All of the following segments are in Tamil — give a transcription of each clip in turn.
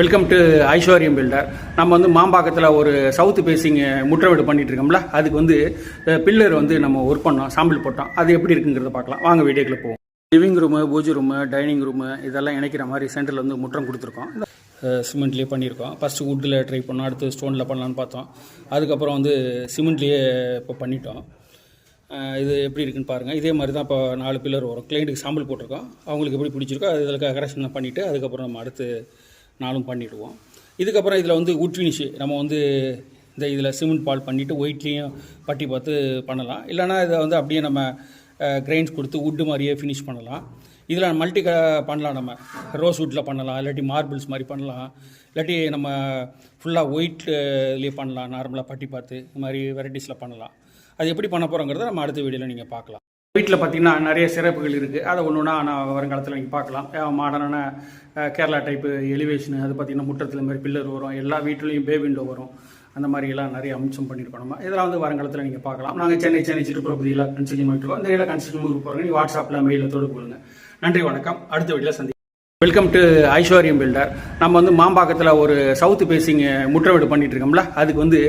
வெல்கம் டு ஐஸ்வர்யம் பில்டர். நம்ம வந்து மாம்பாக்கத்தில் ஒரு சவுத் பேசிங் முற்ற வீடு பண்ணிட்டு இருக்கோம்ல, அதுக்கு வந்து பில்லர் வந்து நம்ம ஒர்க் பண்ணோம், சாம்பிள் போட்டோம். அது எப்படி இருக்குங்கிறத பார்க்கலாம். வாங்க வீடியோக்குள்ள போவோம். லிவிங் ரூமு, பூஜை ரூமு, டைனிங் ரூமு இதெல்லாம் இணைக்கிற மாதிரி சென்டரில் வந்து முற்றம் கொடுத்துருக்கோம். சிமெண்ட்லேயே பண்ணியிருக்கோம். ஃபஸ்ட்டு வுட்டில் ட்ரை பண்ணோம், அடுத்து ஸ்டோனில் பண்ணலான்னு பார்த்தோம். அதுக்கப்புறம் வந்து சிமெண்ட்லேயே இப்போ பண்ணிட்டோம். இது எப்படி இருக்குன்னு பாருங்கள். இதே மாதிரி தான் இப்போ 4 பில்லர் வரும். கிளைண்ட்டுக்கு சாம்பிள் போட்டிருக்கோம். அவங்களுக்கு எப்படி பிடிச்சிருக்கோ இதில் கரெக்ஷன் பண்ணிவிட்டு அதுக்கப்புறம் நம்ம அடுத்து நாளும் பண்ணிவிடுவோம். இதுக்கப்புறம் இதில் வந்து வுட் ஃபினிஷு நம்ம வந்து இதில் சிமெண்ட் பால் பண்ணிவிட்டு ஒயிட்லேயும் பட்டி பார்த்து பண்ணலாம். இல்லைனா இதை வந்து அப்படியே நம்ம கிரைன்ஸ் கொடுத்து வுட்டு மாதிரியே ஃபினிஷ் பண்ணலாம். இதில் மல்டி பண்ணலாம். நம்ம ரோஸ் வுட்டில் பண்ணலாம், இல்லாட்டி மார்பிள்ஸ் மாதிரி பண்ணலாம், இல்லாட்டி நம்ம ஃபுல்லாக ஒயிட்லேயே பண்ணலாம். நார்மலாக பட்டி பார்த்து இந்த மாதிரி வெரைட்டிஸில் பண்ணலாம். அது எப்படி பண்ண போகிறோங்கிறத நம்ம அடுத்த வீடியோவில் நீங்கள் பார்க்கலாம். வீட்டில் பார்த்திங்கன்னா நிறைய சிறப்புகள் இருக்குது. அதை ஒன்று ஒன்றா நான் வருங்காலத்தில் நீங்கள் பார்க்கலாம். மாடர்னான கேரளா டைப்பு எலிவேஷனு, அது பார்த்திங்கன்னா முற்றத்தில் மாதிரி பில்லர் வரும். எல்லா வீட்லேயும் பே விண்டோ வரும். அந்த மாதிரிலாம் நிறைய அம்சம் பண்ணியிருக்கோம். நம்ம இதெல்லாம் வந்து வருங்காலத்தில் நீங்கள் பார்க்கலாம். நாங்கள் சென்னை சிறுப்புற பகுதியில் கன்ஸ்ட்ரக்ஷன் பண்ணிட்டுருக்கோம். இந்த இதில் கன்ஸ்ட்ரக்ஷன் ஊருக்கு போகிறோங்க. நீங்கள் வாட்ஸ்அப்பில் மெயிலில் தொடர்பு கொள்ளுங்க. நன்றி, வணக்கம். அடுத்த வீடியோவில் சந்திப்போம். வெல்கம் டு ஐஸ்வர்யம் பில்டர். நம்ம வந்து மாம்பாக்கத்தில் ஒரு சவுத் பேசிங் முற்ற வீடு பண்ணிட்டு இருக்கோம்ல, அதுக்கு வந்து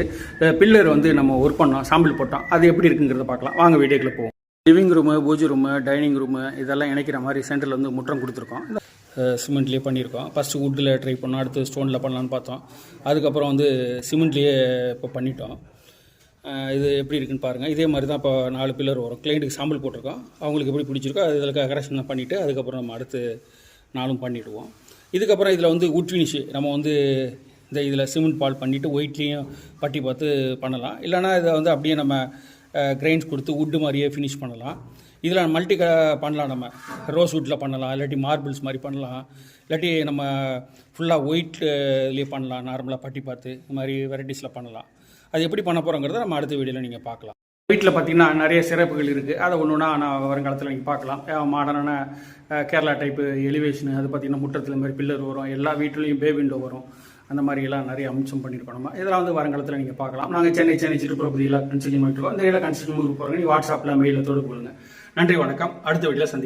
பில்லர் வந்து நம்ம ஒர்க் பண்ணோம், சாம்பிள் போட்டோம். அது எப்படி இருக்குங்கிறத பார்க்கலாம். வாங்க வீடியோக்குள்ள போவோம். லிவிங் ரூமு, பூஜை ரூமு, டைனிங் ரூமு இதெல்லாம் இணைக்கிற மாதிரி சென்டரில் வந்து முற்றம் கொடுத்துருக்கோம். சிமெண்ட்லேயே பண்ணியிருக்கோம். ஃபஸ்ட்டு வுட்டில் ட்ரை பண்ணோம், அடுத்து ஸ்டோனில் பண்ணலான்னு பார்த்தோம். அதுக்கப்புறம் வந்து சிமெண்ட்லேயே இப்போ பண்ணிட்டோம். இது எப்படி இருக்குன்னு பாருங்கள். இதே மாதிரி தான் இப்போ 4 பில்லர் வரும். கிளைண்ட்டுக்கு சாம்பிள் போட்டிருக்கோம். அவங்களுக்கு எப்படி பிடிச்சிருக்கோ இதில் கரெக்ஷன் பண்ணிவிட்டு அதுக்கப்புறம் நம்ம அடுத்து நாளும் பண்ணிவிடுவோம். இதுக்கப்புறம் இதில் வந்து வுட் ஃபினிஷு நம்ம வந்து இதில் சிமெண்ட் பால் பண்ணிவிட்டு ஒயிட்லேயும் பட்டி பார்த்து பண்ணலாம். இல்லைனா இதை வந்து அப்படியே நம்ம கிரைன்ஸ் கொடுத்து வுட்டு மாதிரியே ஃபினிஷ் பண்ணலாம். இதில் மல்டி பண்ணலாம். நம்ம ரோஸ் வுட்டில் பண்ணலாம், இல்லாட்டி மார்பிள்ஸ் மாதிரி பண்ணலாம், இல்லாட்டி நம்ம ஃபுல்லாக ஒயிட்லேயே பண்ணலாம். நார்மலாக பட்டி பார்த்து இந்த மாதிரி வெரைட்டிஸில் பண்ணலாம். அது எப்படி பண்ண போகிறோங்கிறத நம்ம அடுத்த வீடியோவில் நீங்கள் பார்க்கலாம். வீட்டில் பார்த்திங்கன்னா நிறைய சிறப்புகள் இருக்குது. அதை ஒன்று ஒன்றா நான் வருங்காலத்தில் நீங்கள் பார்க்கலாம். மாடர்னான கேரளா டைப்பு எலிவேஷனு, அது பார்த்திங்கன்னா முற்றத்தில் மாதிரி பில்லர் வரும். எல்லா வீட்லேயும் பே விண்டோ வரும். அந்த மாதிரிலாம் நிறைய அம்சம் பண்ணியிருக்கோம். நம்ம இதெல்லாம் வந்து வருங்காலத்தில் நீங்கள் பார்க்கலாம். நாங்கள் சென்னை சிறுப்புற பகுதியில் கன்ஸ்ட்ரக்ஷன் பண்ணிட்டுருக்கோம். இந்த இதில் கன்ஸ்ட்ரக்ஷன் ஊருக்கு போகிறோங்க. நீங்கள் வாட்ஸ்அப்பில் மெயிலில் தொடர்பு கொள்ளுங்க. நன்றி, வணக்கம். அடுத்த வீடியோவில் சந்திப்போம்.